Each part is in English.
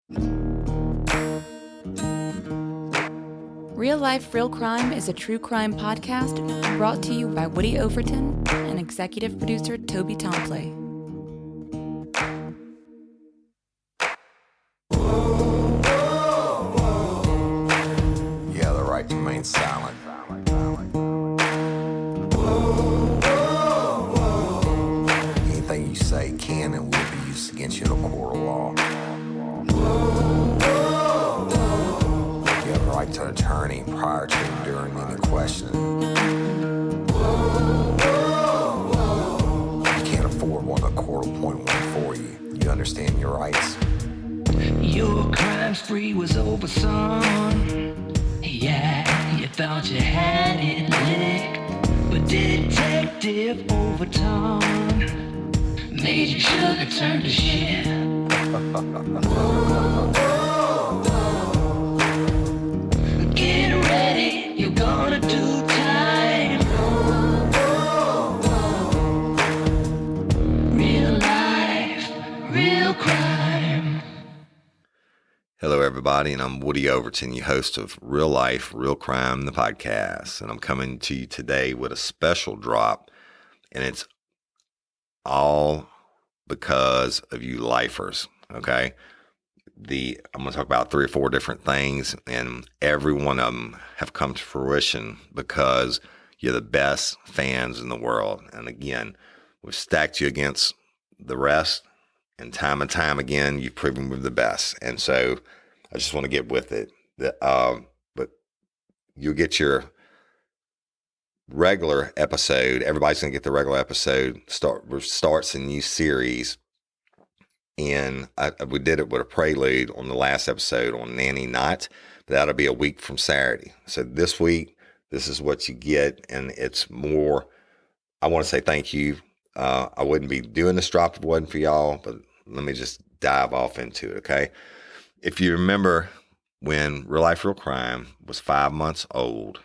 Real Life, Real Crime is a true crime podcast brought to you by Woody Overton and executive producer Toby Tomplay. You have the right to remain silent. Anything you say can and will be used against you in a court of law. You have the right to an attorney prior to and during any questioning. You can't afford one, the court will appoint one for you. You understand your rights? Your crime spree was over, son. Yeah, you thought you had it licked, but Detective Overton made your sugar turn to shit. Get ready, you're gonna do time. Real life, real crime. Hello, everybody, and I'm Woody Overton, your host of Real Life, Real Crime, the podcast. And I'm coming to you today with a special drop, and it's all because of you lifers, okay? I'm going to talk about 3 or 4 different things, and every one of them have come to fruition because you're the best fans in the world. And again, we've stacked you against the rest, and time again, you've proven we're the best. And so I just want to get with it. But you'll get your regular episode. Everybody's going to get the regular episode. Starts a new series. And we did it with a prelude on the last episode on Nanny Night. That'll be a week from Saturday. So this week, this is what you get. And it's more, I want to say thank you. I wouldn't be doing this drop if it wasn't for y'all, but let me just dive off into it, okay? If you remember when Real Life, Real Crime was 5 months old,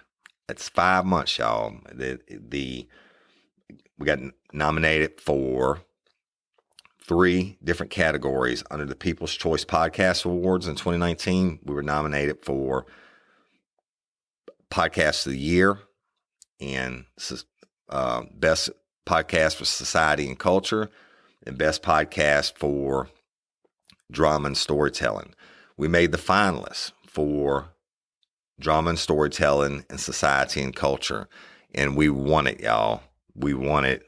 it's 5 months, y'all. We got nominated for 3 different categories under the People's Choice Podcast Awards in 2019. We were nominated for Podcast of the Year and Best Podcast for Society and Culture and Best Podcast for Drama and Storytelling. We made the finalists for Drama and Storytelling and Society and Culture, and we won it, y'all. We won it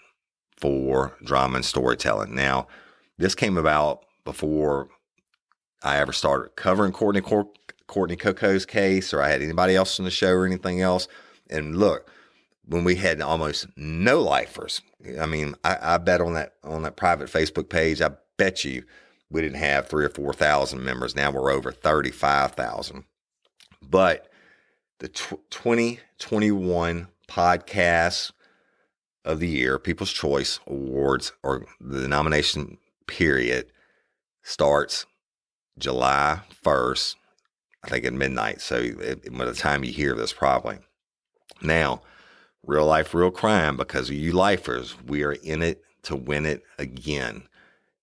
for Drama and Storytelling. Now, this came about before I ever started covering Courtney Coco's case, or I had anybody else on the show or anything else. And look, when we had almost no lifers, I mean, I bet on that private Facebook page, I bet you we didn't have 3,000 or 4,000 members. Now we're over 35,000. But the 2021 Podcast of the Year, People's Choice Awards, or the nomination period, starts July 1st, I think at midnight. So by the time you hear this, probably. Now, Real Life, Real Crime, because of you lifers, we are in it to win it again.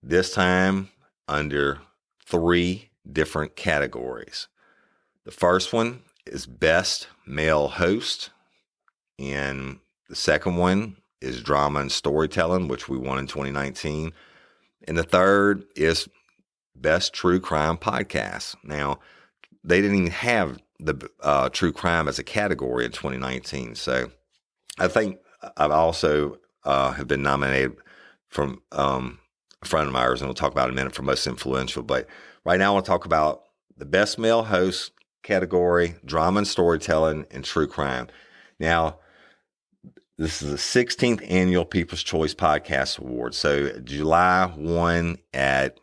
This time under 3 different categories. The first one is Best Male Host, and the second one is Drama and Storytelling, which we won in 2019. And the third is Best True Crime Podcast. Now, they didn't even have the true crime as a category in 2019. So I think I've also have been nominated from a friend of ours, and we'll talk about in a minute, for most influential. But right now I want to talk about the Best Male Host category, Drama and Storytelling, and True Crime. Now, this is the 16th annual People's Choice Podcast Award. So July 1 at,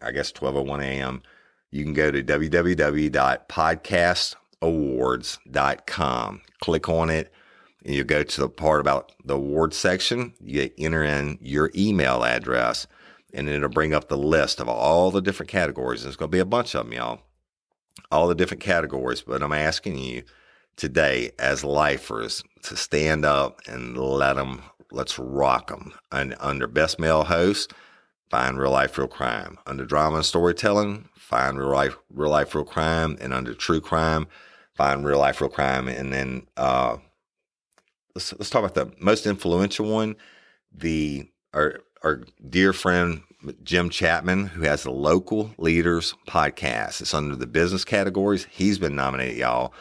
I guess, 12:01 a.m., you can go to www.podcastawards.com. Click on it, and you go to the part about the awards section. You enter in your email address, and it'll bring up the list of all the different categories. There's going to be a bunch of them, y'all. All the different categories. But I'm asking you today as lifers to stand up and let's rock them. And under Best Male Host, find Real Life, Real Crime. Under Drama and Storytelling, find Real Life, Real Crime. And under True Crime, find Real Life, Real Crime. And then let's talk about the most influential one. Our dear friend Jim Chapman, who has the Local Leaders podcast. It's under the business categories. He's been nominated, y'all.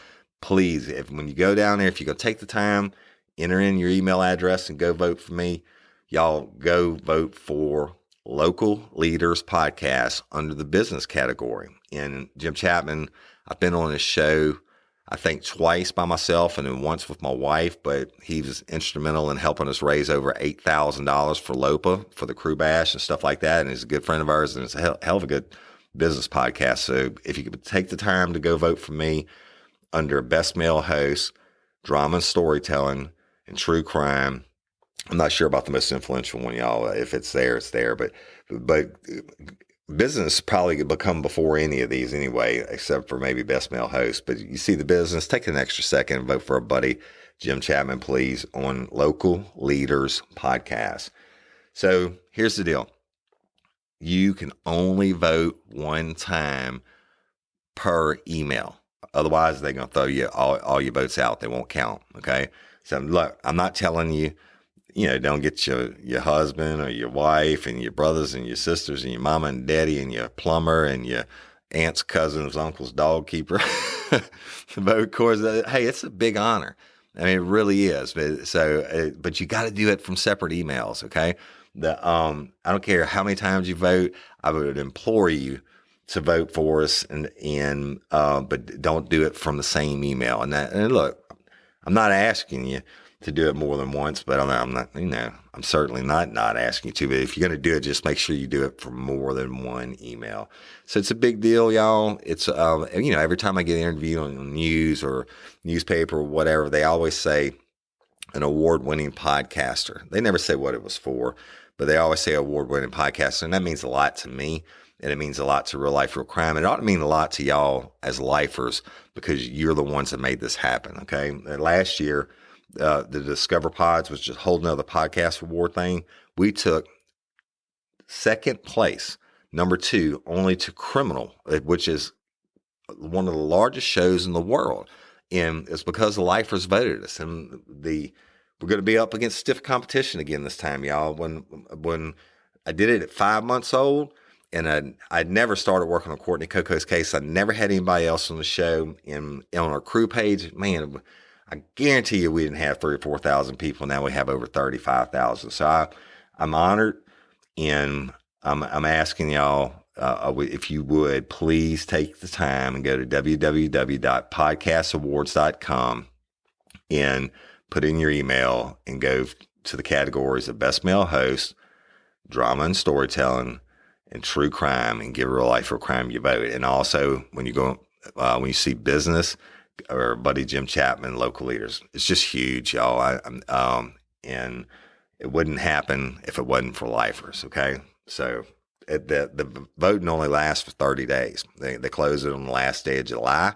Please, when you go down there, if you're going to take the time, enter in your email address and go vote for me. Y'all go vote for Local Leaders podcast under the business category. And Jim Chapman, I've been on his show, I think twice by myself and then once with my wife, but he was instrumental in helping us raise over $8,000 for LOPA, for the Crew Bash and stuff like that. And he's a good friend of ours, and it's a hell of a good business podcast. So if you could take the time to go vote for me under Best Male Host, Drama and Storytelling, and True Crime. I'm not sure about the most influential one, y'all. If it's there, it's there. But business probably could become before any of these anyway, except for maybe Best Male Host. But you see the business, take an extra second and vote for our buddy Jim Chapman, please, on Local Leaders podcast. So here's the deal. You can only vote one time per email. Otherwise, they're going to throw you all your votes out. They won't count, okay? So look, I'm not telling you, don't get your husband or your wife and your brothers and your sisters and your mama and daddy and your plumber and your aunt's cousin's uncle's dog keeper. But of course, hey, it's a big honor. I mean, it really is. But you got to do it from separate emails, okay? I don't care how many times you vote. I would implore you to vote for us, but don't do it from the same email. And look, I'm not asking you to do it more than once, but I'm not, I'm certainly not asking you to. But if you're going to do it, just make sure you do it from more than one email. So it's a big deal, y'all. It's every time I get interviewed on news or newspaper or whatever, they always say an award-winning podcaster. They never say what it was for, but they always say award-winning podcaster, and that means a lot to me. And it means a lot to Real Life, Real Crime. It ought to mean a lot to y'all as lifers because you're the ones that made this happen, okay? Last year, the Discover Pods was just holding up the podcast award thing. We took second place, number 2, only to Criminal, which is one of the largest shows in the world. And it's because the lifers voted us. And we're going to be up against stiff competition again this time, y'all. When I did it at 5 months old, and I'd never started working on Courtney Coco's case. I never had anybody else on the show. And on our crew page, man, I guarantee you we didn't have 3,000 or 4,000 people. Now we have over 35,000. So I'm honored, and I'm asking y'all, if you would, please take the time and go to www.podcastawards.com and put in your email and go to the categories of Best Male Host, Drama and Storytelling, and True Crime, and give Real Life, Real Crime your vote. And also, when you see business or buddy Jim Chapman, Local Leaders, it's just huge, y'all. And it wouldn't happen if it wasn't for lifers. Okay, so the voting only lasts for 30 days. They close it on the last day of July,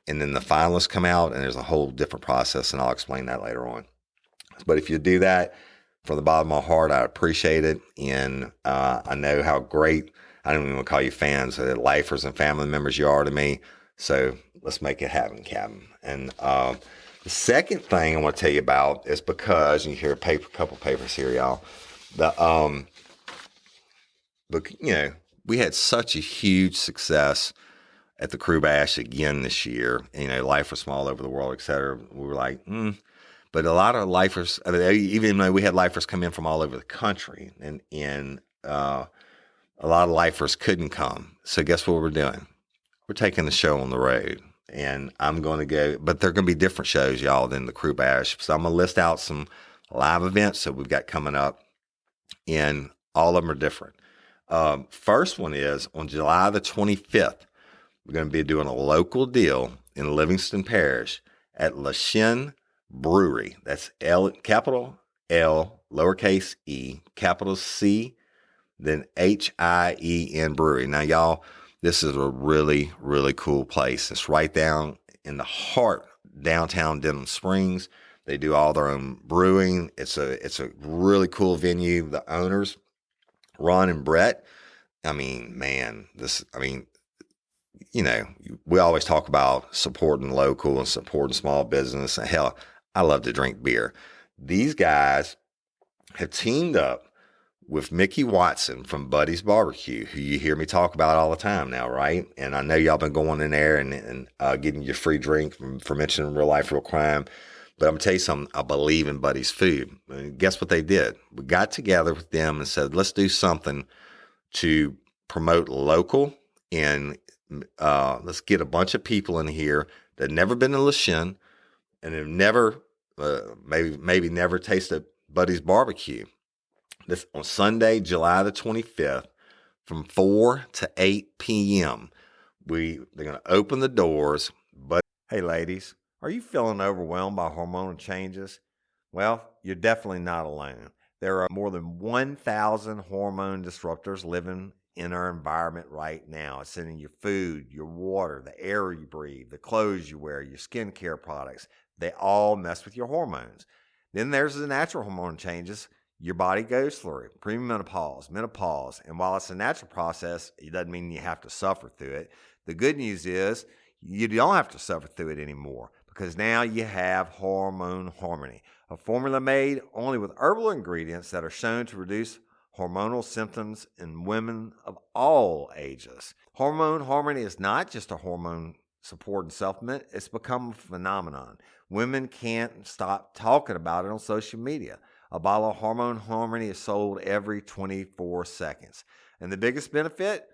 and then the finalists come out, and there's a whole different process, and I'll explain that later on. But if you do that, from the bottom of my heart, I appreciate it. And I know how great, I don't even want to call you fans, lifers and family members you are to me. So let's make it happen, Captain. And the second thing I want to tell you about is because, you hear a couple papers here, y'all. We had such a huge success at the Crew Bash again this year. Lifers from all over the world, et cetera. We were like, But a lot of lifers, even though we had lifers come in from all over the country, and a lot of lifers couldn't come. So guess what we're doing? We're taking the show on the road, and I'm going to go, but they're going to be different shows, y'all, than the Crew Bash. So I'm going to list out some live events that we've got coming up, and all of them are different. First one is on July the 25th. We're going to be doing a local deal in Livingston Parish at La Chine Brewery. That's capital L, lowercase e, capital C, then HIEN Brewery. Now, y'all, this is a really, really cool place. It's right down in the heart, downtown Denham Springs. They do all their own brewing. It's a really cool venue. The owners Ron and Brett, we always talk about supporting local and supporting small business. And hell, I love to drink beer. These guys have teamed up with Mickey Watson from Buddy's Barbecue, who you hear me talk about all the time now, right? And I know y'all been going in there and getting your free drink for mentioning Real Life, Real Crime. But I'm going to tell you something. I believe in Buddy's food. And guess what they did? We got together with them and said, let's do something to promote local, and let's get a bunch of people in here that never been to Le Chien and have never, maybe never tasted Buddy's Barbecue. This on Sunday, July the 25th, from 4 to 8 p.m. They're going to open the doors. But hey, ladies, are you feeling overwhelmed by hormonal changes? Well, you're definitely not alone. There are more than 1,000 hormone disruptors living in our environment right now. It's in your food, your water, the air you breathe, the clothes you wear, your skincare products. They all mess with your hormones. Then there's the natural hormone changes your body goes through: premenopause, menopause. And while it's a natural process, it doesn't mean you have to suffer through it. The good news is you don't have to suffer through it anymore, because now you have Hormone Harmony, a formula made only with herbal ingredients that are shown to reduce hormonal symptoms in women of all ages. Hormone Harmony is not just a hormone support and supplement. It's become a phenomenon. Women can't stop talking about it on social media. A bottle of Hormone Harmony is sold every 24 seconds. And the biggest benefit?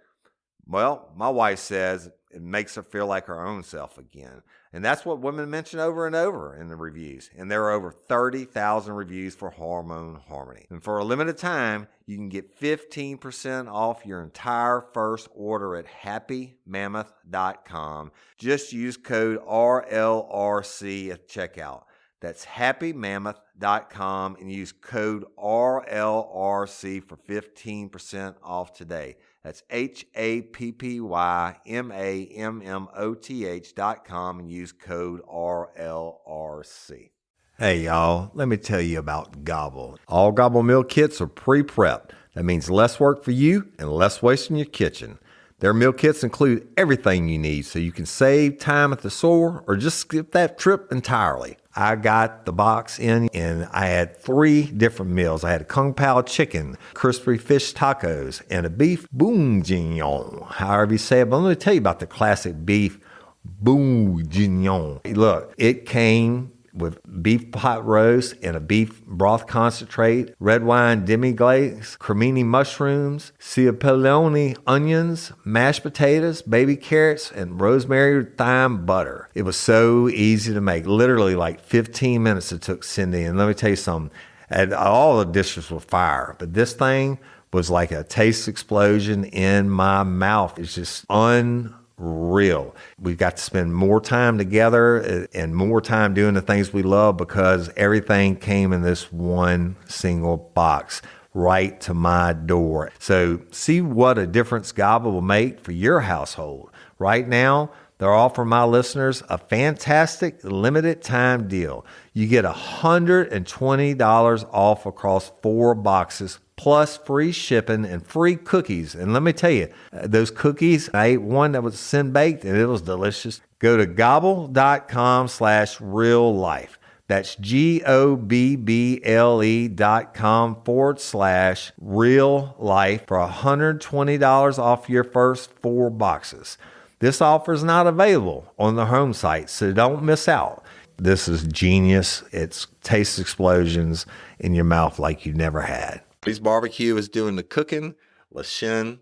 Well, my wife says it makes her feel like her own self again. And that's what women mention over and over in the reviews. And there are over 30,000 reviews for Hormone Harmony. And for a limited time, you can get 15% off your entire first order at happymammoth.com. Just use code RLRC at checkout. That's happymammoth.com and use code RLRC for 15% off today. That's happymammoth.com and use code RLRC. Hey y'all, let me tell you about Gobble. All Gobble meal kits are pre-prepped. That means less work for you and less waste in your kitchen. Their meal kits include everything you need so you can save time at the store or just skip that trip entirely. I got the box in and I had 3 different meals. I had a Kung Pao chicken, crispy fish tacos, and a beef bourguignon, however you say it. But let me tell you about the classic beef bourguignon. Look, it came with beef pot roast and a beef broth concentrate, red wine demi-glaze, cremini mushrooms, cipollone onions, mashed potatoes, baby carrots, and rosemary thyme butter. It was so easy to make. Literally like 15 minutes it took Cindy. And let me tell you something, and all the dishes were fire, but this thing was like a taste explosion in my mouth. It's just unreal. We've got to spend more time together and more time doing the things we love because everything came in this one single box right to my door. So see what a difference Gobble will make for your household. Right now, they're offering my listeners a fantastic limited time deal. You get $120 off across 4 boxes plus free shipping and free cookies. And let me tell you, those cookies, I ate one that was sin baked and it was delicious. Go to gobble.com/real life. That's GOBBLE.com/real life for $120 off your first 4 boxes. This offer is not available on the home site, so don't miss out. This is genius. It's taste explosions in your mouth like you never had. Buddy's Barbecue is doing the cooking. Le Chien,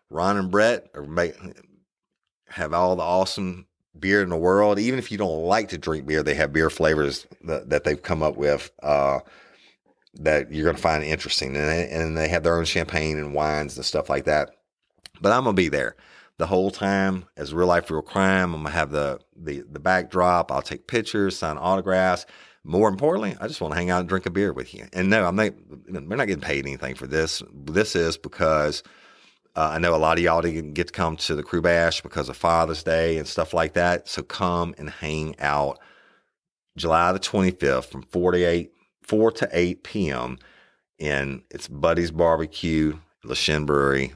Ron and Brett have all the awesome beer in the world. Even if you don't like to drink beer, they have beer flavors that they've come up with that you're going to find interesting. And they have their own champagne and wines and stuff like that. But I'm going to be there the whole time as Real Life, Real Crime. I'm going to have the backdrop. I'll take pictures, sign autographs. More importantly, I just want to hang out and drink a beer with you. And no, we're not getting paid anything for this. This is because I know a lot of y'all didn't get to come to the Crew Bash because of Father's Day and stuff like that. So come and hang out July the 25th from 4 to 8 p.m. And it's Buddy's Barbecue LeShin Brewery,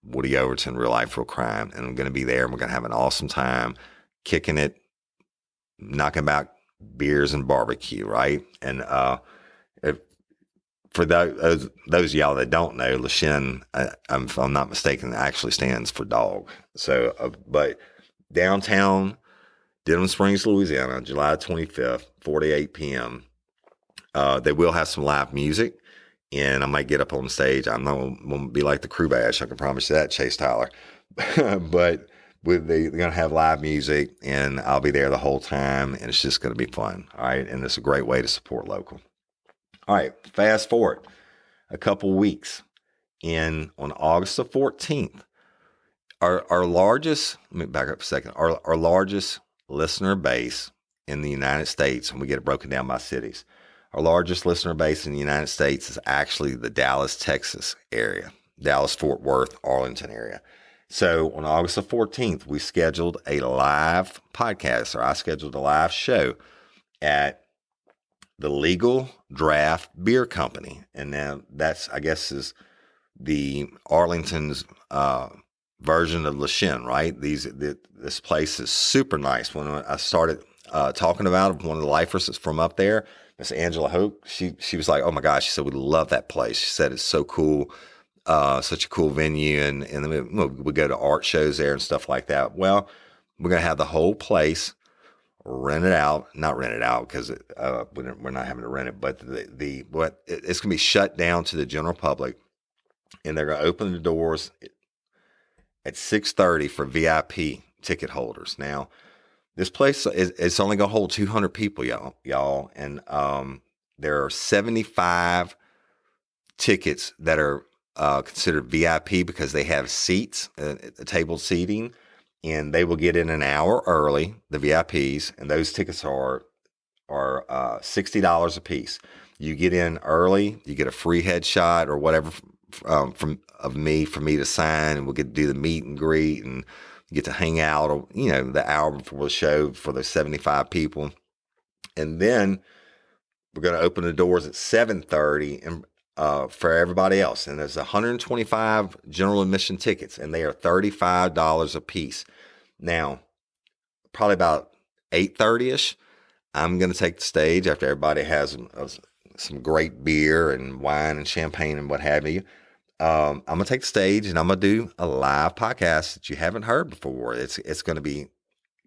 Woody Overton, Real Life, Real Crime. And I'm going to be there, and we're going to have an awesome time kicking it, knocking about beers and barbecue, right? And for those of y'all that don't know, LeShin, if I'm not mistaken, actually stands for dog. So, but downtown Denham Springs, Louisiana, July 25th, 4 to 8 p.m. They will have some live music, and I might get up on stage. I'm not going to be like the Crew Bash. I can promise you that, Chase Tyler. But they're going to have live music, and I'll be there the whole time, and it's just going to be fun. All right. And it's a great way to support local. All right. Fast forward a couple weeks, and on August the 14th, our largest, let me back up a second, our largest listener base in the United States, and we get it broken down by cities. Our largest listener base in the United States is actually the Dallas, Texas area, Dallas, Fort Worth, Arlington area. So on August the 14th, we scheduled a live podcast, or I scheduled a live show at the Legal Draft Beer Company. And now that's, I guess, is the Arlington's version of LeShin, right? This place is super nice. When I started talking about it, one of the lifers is from up there, Miss Angela Hope. She was like, "Oh my gosh!" She said, "We love that place." She said it's so cool, such a cool venue, and then we go to art shows there and stuff like that. Well, we're gonna have the whole place not rented out because we're not having to rent it, but it's gonna be shut down to the general public, and they're gonna open the doors at 6:30 for VIP ticket holders. Now, this place it's only gonna hold 200 people, y'all, and there are 75 tickets that are considered VIP because they have seats, table seating, and they will get in an hour early, the VIPs, and those tickets are $60 a piece. You get in early, you get a free headshot or whatever for me to sign, and we'll get to do the meet and greet and get to hang out, or, the hour before the show for the 75 people. And then we're going to open the doors at 7:30 and for everybody else. And there's 125 general admission tickets, and they are $35 a piece. Now, probably about 8:30ish, I'm going to take the stage after everybody has some great beer and wine and champagne and what have you. I'm going to take the stage, and I'm going to do a live podcast that you haven't heard before. It's going to be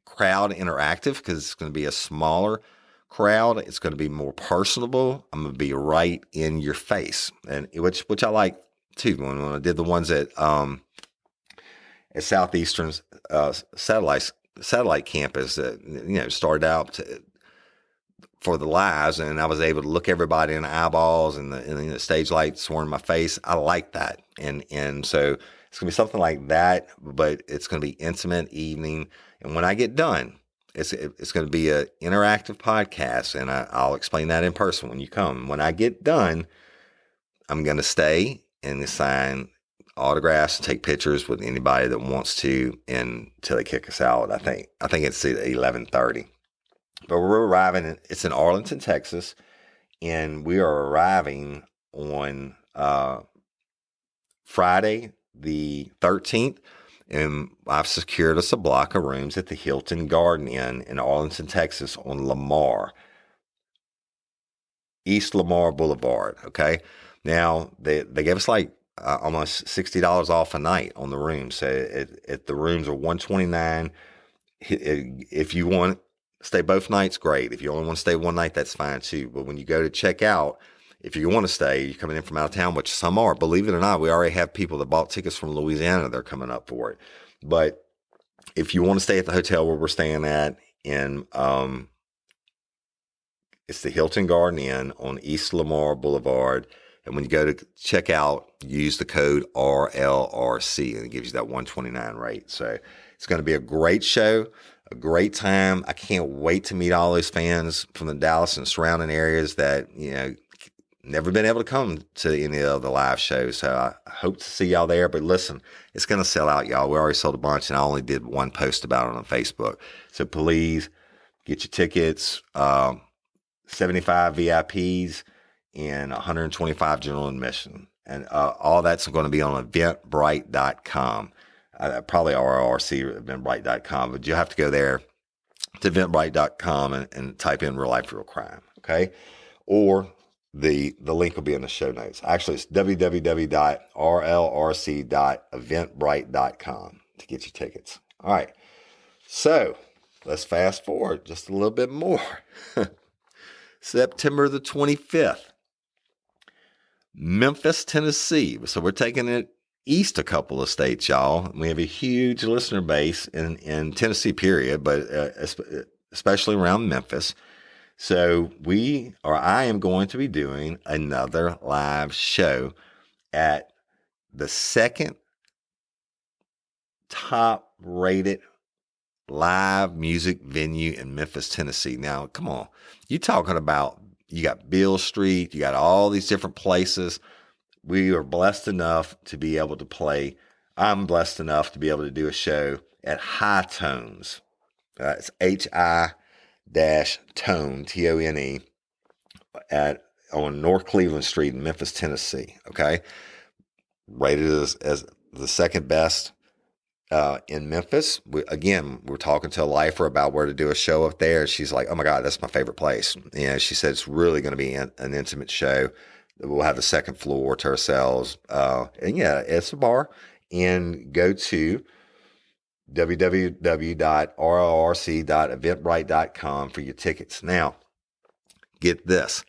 crowd interactive because it's going to be a smaller crowd. It's going to be more personable. I'm going to be right in your face, and which I like too. When I did the ones at Southeastern satellite campus, started out for the lives, and I was able to look everybody in the eyeballs, and the stage lights were in my face. I like that, and so it's gonna be something like that, but it's gonna be intimate evening. And when I get done, it's gonna be an interactive podcast, and I'll explain that in person when you come. When I get done, I'm gonna stay and sign autographs and take pictures with anybody that wants to until they kick us out. I think it's at 11:30. But we're arriving, it's in Arlington, Texas, and we are arriving on Friday the 13th, and I've secured us a block of rooms at the Hilton Garden Inn in Arlington, Texas on East Lamar Boulevard, okay? Now, they gave us like almost $60 off a night on the room, so the rooms are $129. If you want stay both nights, great. If you only want to stay one night, that's fine too. But when you go to check out, if you want to stay, you're coming in from out of town, which some are, believe it or not, we already have people that bought tickets from Louisiana. They're coming up for it. But if you want to stay at the hotel where we're staying at, it's the Hilton Garden Inn on East Lamar Boulevard. And when you go to check out, use the code RLRC, and it gives you that $129 rate. So it's going to be a great show. A great time. I can't wait to meet all those fans from the Dallas and surrounding areas that, never been able to come to any of the live shows. So I hope to see y'all there. But listen, it's going to sell out, y'all. We already sold a bunch, and I only did one post about it on Facebook. So please get your tickets. 75 VIPs and 125 general admission. And all that's going to be on eventbrite.com. Probably RLRC, eventbrite.com, but you have to go there to eventbrite.com and type in Real Life, Real Crime, okay? Or the link will be in the show notes. Actually, it's www.rlrc.eventbrite.com to get your tickets. All right, so let's fast forward just a little bit more. September the 25th, Memphis, Tennessee. So we're taking it east a couple of states, y'all. We have a huge listener base in Tennessee, period, but especially around Memphis. So I am going to be doing another live show at the second top rated live music venue in Memphis, Tennessee. Now, come on. You talking about, you got Beale Street, you got all these different places. We are blessed enough to be able to play. I'm blessed enough to be able to do a show at High Tones. It's HI-Tone, Tone, on North Cleveland Street in Memphis, Tennessee. Okay. Rated as the second best in Memphis. We're talking to a lifer about where to do a show up there. She's like, oh my God, that's my favorite place. And she said it's really going to be an intimate show. We'll have the second floor to ourselves. And yeah, it's a bar. And go to www.rlrc.eventbrite.com for your tickets. Now, get this.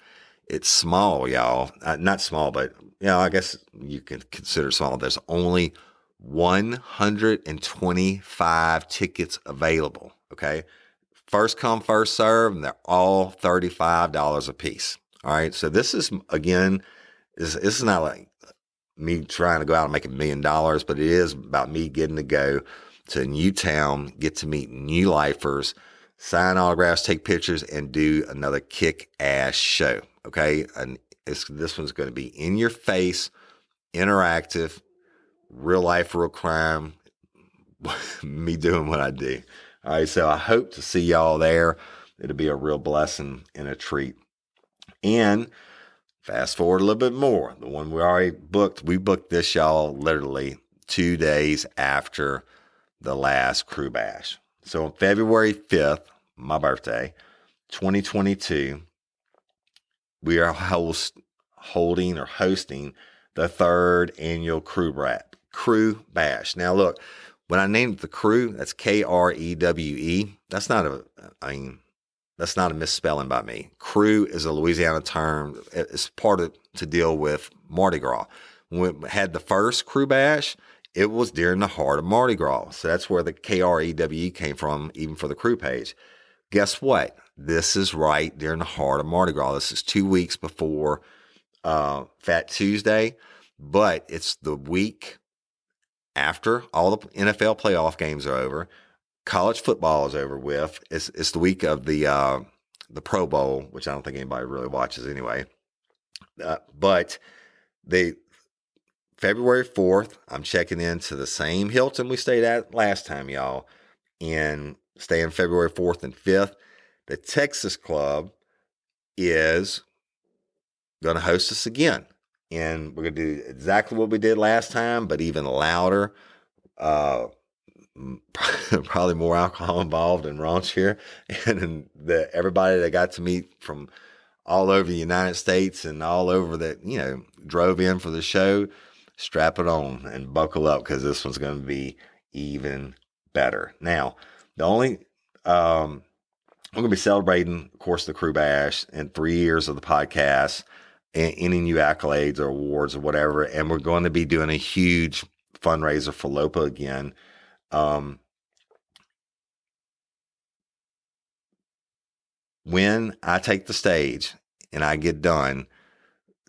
It's small, y'all. Not small, but I guess you can consider small. There's only 125 tickets available. Okay. First come, first serve, and they're all $35 a piece. All right. So this is, again, this is not like me trying to go out and make $1 million, but it is about me getting to go to a new town, get to meet new lifers, sign autographs, take pictures, and do another kick-ass show. Okay. And this one's going to be in your face, interactive, real life, real crime, me doing what I do. All right. So I hope to see y'all there. It'll be a real blessing and a treat. And fast forward a little bit more. The one we already booked, we booked this, y'all, literally 2 days after the last Crew Bash. So on February 5th, my birthday, 2022, we are hosting the third annual Crew Bash. Now look, when I named it the Crew, that's Krewe. That's not a misspelling by me. Crew is a Louisiana term. It's to deal with Mardi Gras. When we had the first Crew Bash, it was during the heart of Mardi Gras. So that's where the Krewe came from, even for the Crew page. Guess what? This is right during the heart of Mardi Gras. This is 2 weeks before Fat Tuesday, but it's the week after all the NFL playoff games are over. College football is over with. It's the week of the Pro Bowl, which I don't think anybody really watches anyway. But February 4th, I'm checking into the same Hilton we stayed at last time, y'all, and staying February 4th and 5th. The Texas Club is going to host us again, and we're going to do exactly what we did last time, but even louder. Probably more alcohol involved and raunchier, and everybody that got to meet from all over the United States and all over that drove in for the show, strap it on and buckle up, because this one's going to be even better. Now, I'm going to be celebrating, of course, the Crew Bash and 3 years of the podcast and any new accolades or awards or whatever, and we're going to be doing a huge fundraiser for LOPA again. When I take the stage and I get done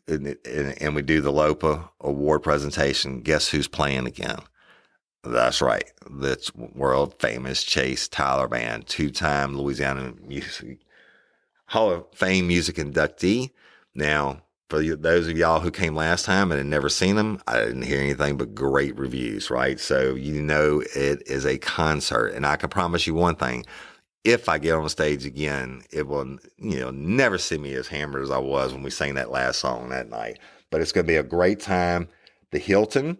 and we do the LOPA award presentation, guess who's playing again? That's right. That's world famous Chase Tyler Band, 2-time Louisiana Music Hall of Fame music inductee. Now, for those of y'all who came last time and had never seen them, I didn't hear anything but great reviews, right? So it is a concert. And I can promise you one thing. If I get on the stage again, it will, never see me as hammered as I was when we sang that last song that night. but it's going to be a great time. The Hilton.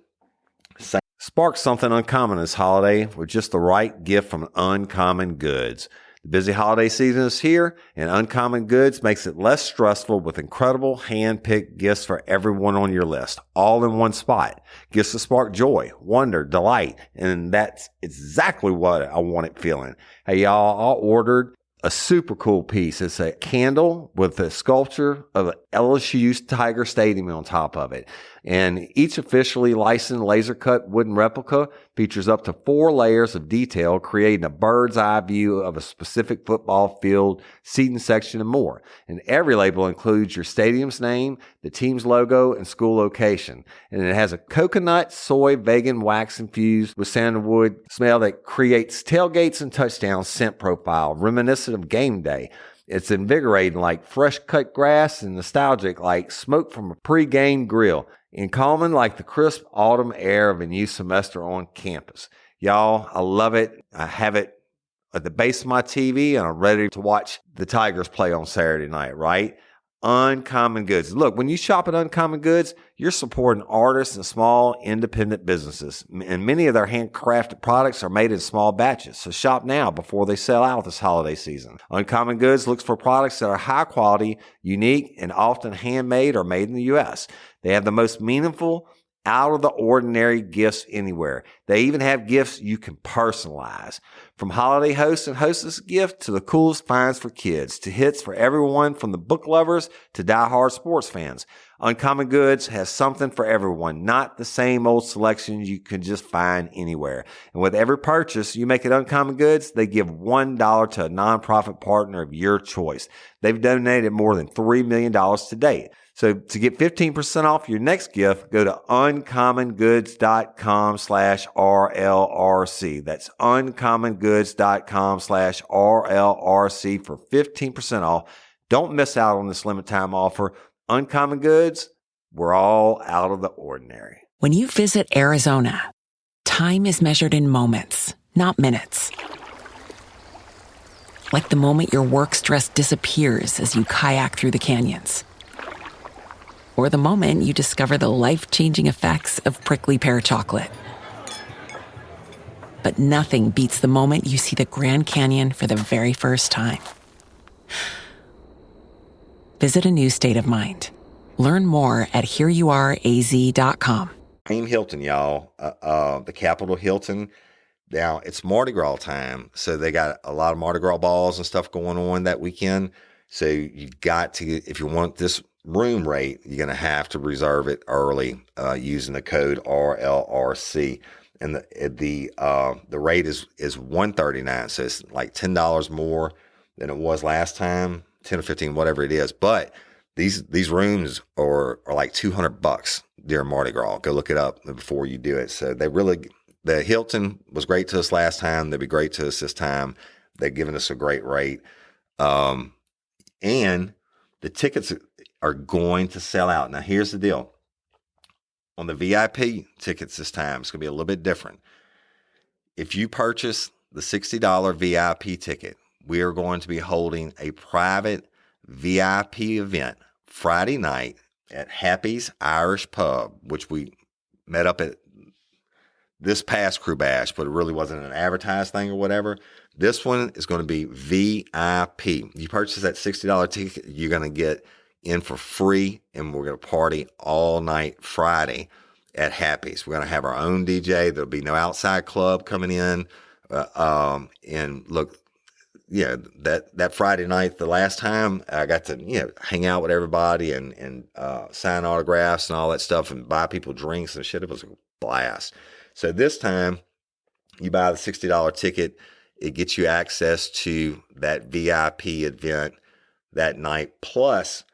Spark something uncommon this holiday with just the right gift from Uncommon Goods. The busy holiday season is here, and Uncommon Goods makes it less stressful with incredible hand-picked gifts for everyone on your list, all in one spot. Gifts to spark joy, wonder, delight, and that's exactly what I wanted feeling. Hey, y'all, I ordered a super cool piece. It's a candle with a sculpture of LSU's Tiger Stadium on top of it. And each officially licensed laser cut wooden replica features up to 4 layers of detail, creating a bird's eye view of a specific football field, seating section, and more. And every label includes your stadium's name, the team's logo, and school location. And it has a coconut, soy, vegan wax infused with sandalwood smell that creates tailgates and touchdown scent profile, reminiscent of game day. It's invigorating like fresh cut grass and nostalgic like smoke from a pre-game grill, and calming like the crisp autumn air of a new semester on campus. Y'all, I love it. I have it at the base of my TV, and I'm ready to watch the Tigers play on Saturday night, right? Uncommon Goods. Look, when you shop at Uncommon Goods, you're supporting artists and small independent businesses. And many of their handcrafted products are made in small batches. So shop now before they sell out this holiday season. Uncommon Goods looks for products that are high quality, unique, and often handmade or made in the U.S. They have the most meaningful, out of the ordinary gifts anywhere. They even have gifts you can personalize. From holiday hosts and hostess gift to the coolest finds for kids, to hits for everyone from the book lovers to diehard sports fans. Uncommon Goods has something for everyone, not the same old selections you can just find anywhere. And with every purchase you make at Uncommon Goods, they give $1 to a nonprofit partner of your choice. They've donated more than $3 million to date. So to get 15% off your next gift, go to uncommongoods.com/RLRC. That's uncommongoods.com/RLRC for 15% off. Don't miss out on this limited time offer. Uncommon Goods, we're all out of the ordinary. When you visit Arizona, time is measured in moments, not minutes. Like the moment your work stress disappears as you kayak through the canyons. Or the moment you discover the life-changing effects of prickly pear chocolate. But nothing beats the moment you see the Grand Canyon for the very first time. Visit a new state of mind. Learn more at hereyouareaz.com. Hilton, y'all, the Capitol Hilton. Now, it's Mardi Gras time, so they got a lot of Mardi Gras balls and stuff going on that weekend. So you got to, if you want this room rate, you're going to have to reserve it early using the code RLRC. And the rate is $139, so it's like $10 more than it was last time, 10 or 15, whatever it is. But these rooms are like $200 during Mardi Gras. Go look it up before you do it. So the Hilton was great to us last time. They'll be great to us this time. They've given us a great rate. And the tickets are going to sell out. Now, here's the deal. On the VIP tickets this time, it's going to be a little bit different. If you purchase the $60 VIP ticket, we are going to be holding a private VIP event Friday night at Happy's Irish Pub, which we met up at this past Crew Bash, but it really wasn't an advertised thing or whatever. This one is going to be VIP. You purchase that $60 ticket, you're going to get in for free, and we're going to party all night Friday at Happy's. We're going to have our own DJ. There'll be no outside club coming in. And look, yeah, that Friday night, the last time I got to, hang out with everybody and sign autographs and all that stuff and buy people drinks and shit. It was a blast. So this time you buy the $60 ticket. It gets you access to that VIP event that night. Plus,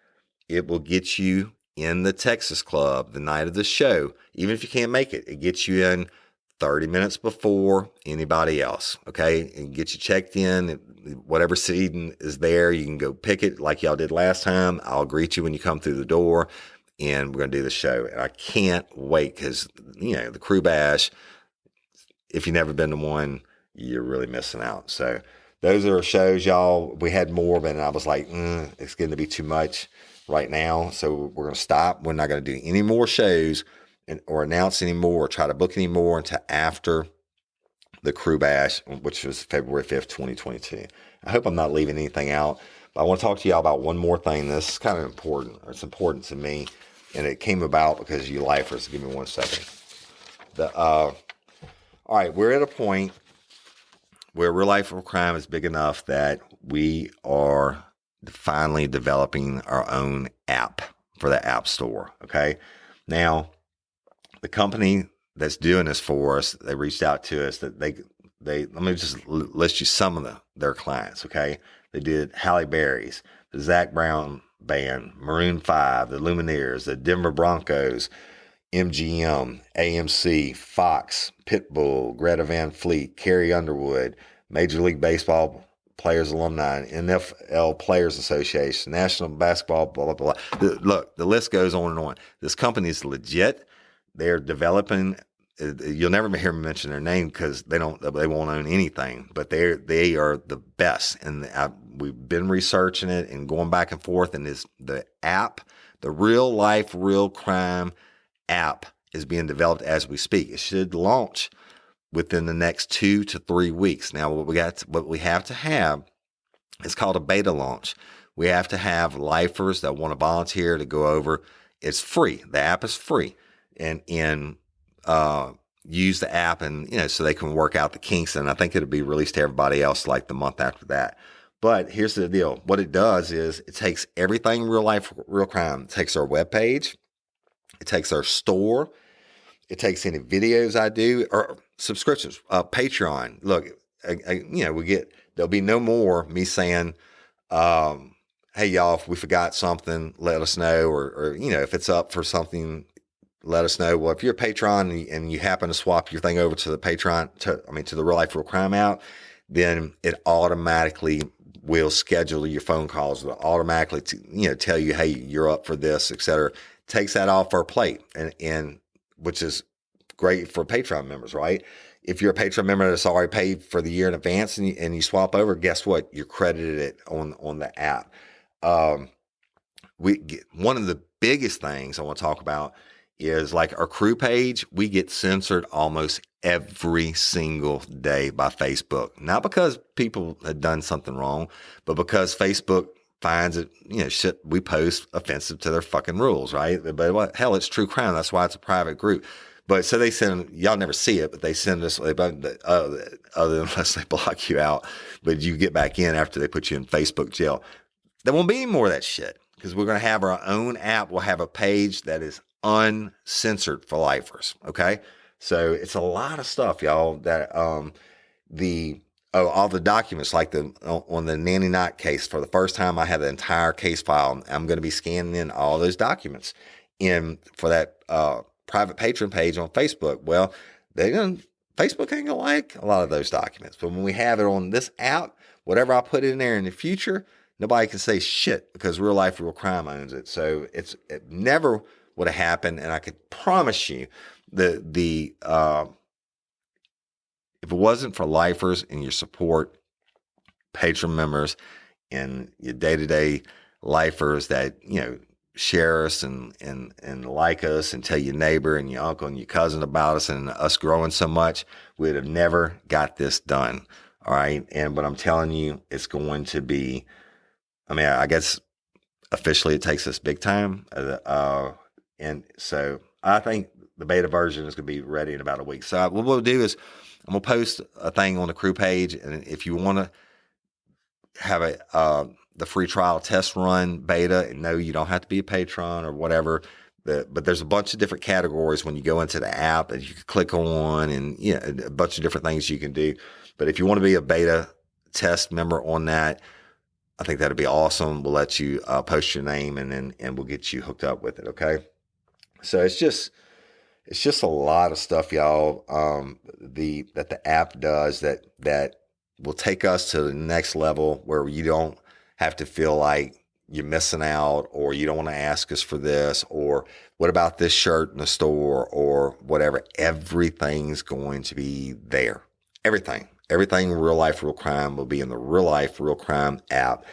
it will get you in the Texas Club the night of the show. Even if you can't make it, it gets you in 30 minutes before anybody else, okay? And get you checked in. Whatever seating is there, you can go pick it like y'all did last time. I'll greet you when you come through the door, and we're going to do the show. And I can't wait because, the Crew Bash, if you've never been to one, you're really missing out. So those are our shows, y'all. We had more, but I was like, it's going to be too much right now. So we're going to stop. We're not going to do any more shows or announce any more or try to book any more until after the Crew Bash, which was February 5th, 2022. I hope I'm not leaving anything out, but I want to talk to y'all about one more thing. This is kind of important. It's important to me, and it came about because you lifers. Give me 1 second. All right, we're at a point where real life real crime is big enough that we are finally developing our own app for the App Store. Okay, now the company that's doing this for us, they reached out to us that they let me just list you some of their clients. Okay, they did Halle Berry's, the Zac Brown Band, Maroon 5, the Lumineers, the Denver Broncos, MGM, AMC, Fox, Pitbull, Greta Van Fleet, Carrie Underwood, Major League Baseball Players Alumni, NFL Players Association, National Basketball, blah, blah, blah. Look, the list goes on and on. This company is legit. They're developing. You'll never hear me mention their name because they won't own anything, but they are the best. And we've been researching it and going back and forth. And the app, the real life, real crime app is being developed as we speak. It should launch within the next 2 to 3 weeks. Now, what we have to have is called a beta launch. We have to have lifers that want to volunteer to go over. It's free. The app is free, and use the app, and so they can work out the kinks. And I think it'll be released to everybody else like the month after that. But here's the deal: what it does is it takes everything real life, real crime. It takes our webpage. It takes our store. It takes any videos I do or subscriptions, Patreon. Look, there'll be no more me saying, hey, y'all, if we forgot something, let us know. Or if it's up for something, let us know. Well, if you're a patron and you happen to swap your thing over to the Patreon, to the Real Life Real Crime app, then it automatically will schedule your phone calls. It'll automatically, tell you, hey, you're up for this, et cetera. Takes that off our plate, and which is great for Patreon members, right? If you're a Patreon member that's already paid for the year in advance and you swap over, guess what? You're credited it on the app. One of the biggest things I want to talk about is like our crew page. We get censored almost every single day by Facebook, not because people had done something wrong, but because Facebook finds it, shit we post offensive to their fucking rules, right? But hell, it's true crime. That's why it's a private group. But so they send, y'all never see it, but they send us, other than unless they block you out, but you get back in after they put you in Facebook jail. There won't be any more of that shit because we're going to have our own app. We'll have a page that is uncensored for lifers. Okay. So it's a lot of stuff, y'all, that, all the documents, like on the Nanny Knott case, for the first time, I had the entire case file. I'm going to be scanning in all those documents for that private patron page on Facebook. Well, Facebook ain't gonna like a lot of those documents, but when we have it on this app, whatever I put in there in the future, nobody can say shit because Real Life Real Crime owns it. So it never would have happened, and I could promise you if it wasn't for lifers and your support, patron members, and your day-to-day lifers that, share us and like us and tell your neighbor and your uncle and your cousin about us and us growing so much, we'd have never got this done. All right. But I'm telling you, it's going to be, I guess officially it takes us big time. And so I think the beta version is going to be ready in about a week. So what we'll do is I'm going to post a thing on the crew page. And if you want to have the free trial test run beta, and no, you don't have to be a patron or whatever, but there's a bunch of different categories when you go into the app that you can click on, and a bunch of different things you can do. But if you want to be a beta test member on that, I think that'd be awesome. We'll let you post your name, and we'll get you hooked up with it. Okay. So it's just a lot of stuff, y'all, that the app does that will take us to the next level where you don't have to feel like you're missing out, or you don't want to ask us for this, or what about this shirt in the store, or whatever. Everything's going to be there. Everything Real Life Real Crime will be in the Real Life Real Crime app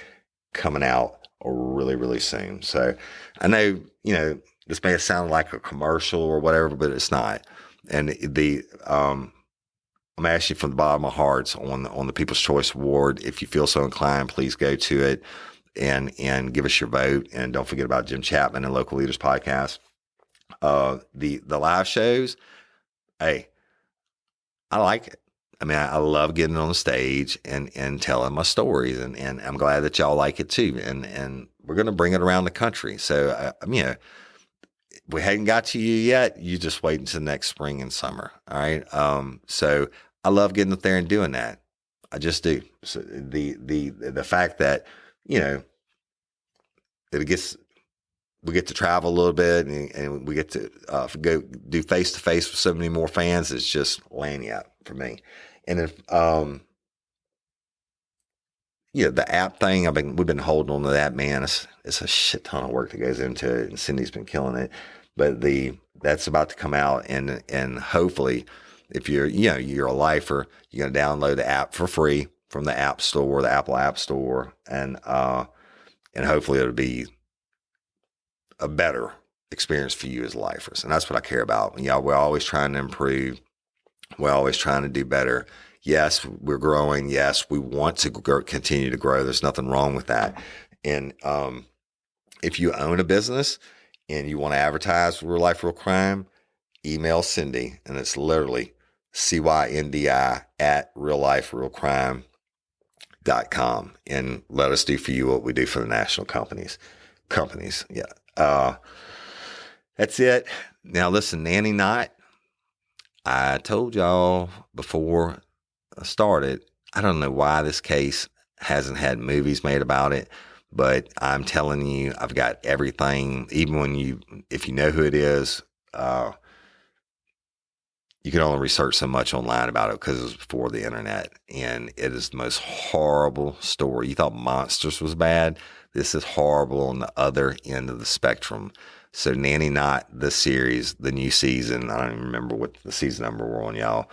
coming out really, really soon. So I know, this may sound like a commercial or whatever, but it's not. And I'm asking from the bottom of my heart on the People's Choice Award. If you feel so inclined, please go to it and give us your vote. And don't forget about Jim Chapman and Local Leaders Podcast. The live shows, hey, I like it. I mean, I love getting on the stage and telling my stories, and I'm glad that y'all like it too. And we're going to bring it around the country. So, we hadn't got to you yet. You just wait until next spring and summer. All right. So I love getting up there and doing that. I just do. So the fact that, we get to travel a little bit and we get to go do face to face with so many more fans is just laying out for me. And if, the app thing, we've been holding on to that, man. It's a shit ton of work that goes into it, and Cindy's been killing it. But that's about to come out, and hopefully, if you're a lifer, you're gonna download the app for free from the App Store, the Apple App Store, and hopefully it'll be a better experience for you as lifers. And that's what I care about. We're always trying to improve. We're always trying to do better. Yes, we're growing. Yes, we want to continue to grow. There's nothing wrong with that. And if you own a business and you want to advertise Real Life, Real Crime, email Cindy, and it's literally CYNDI@realliferealcrime.com, and let us do for you what we do for the national companies. Yeah. That's it. Now listen, Nanny Knott, I told y'all before I started, I don't know why this case hasn't had movies made about it, but I'm telling you, I've got everything. Even if you know who it is, you can only research so much online about it because it was before the internet, and it is the most horrible story. You thought Monsters was bad. This is horrible on the other end of the spectrum. So Nanny Knott, the series, the new season, I don't even remember what the season number we're on, y'all.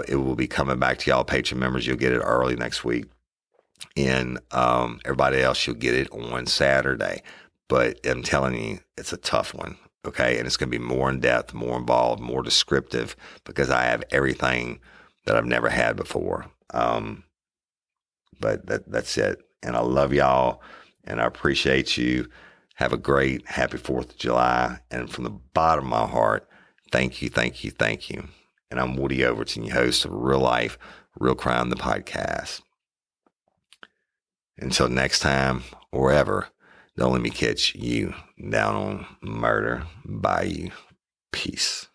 It will be coming back to y'all Patreon members. You'll get it early next week. And everybody else, you'll get it on Saturday. But I'm telling you, it's a tough one, okay? And it's going to be more in depth, more involved, more descriptive, because I have everything that I've never had before. But that's it. And I love y'all, and I appreciate you. Have a great, happy 4th of July. And from the bottom of my heart, thank you, thank you, thank you. And I'm Woody Overton, your host of Real Life, Real Crime, the podcast. Until next time, or ever, don't let me catch you down on Murder Bayou. Peace.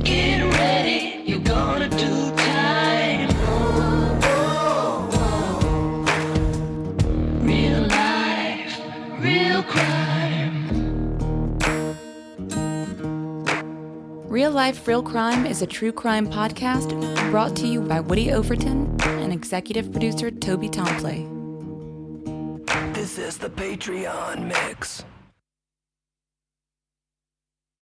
Get ready, you're gonna do time. Real life, real crime. Real Life, Real Crime is a true crime podcast brought to you by Woody Overton and executive producer Toby Tomplay. This is the Patreon mix.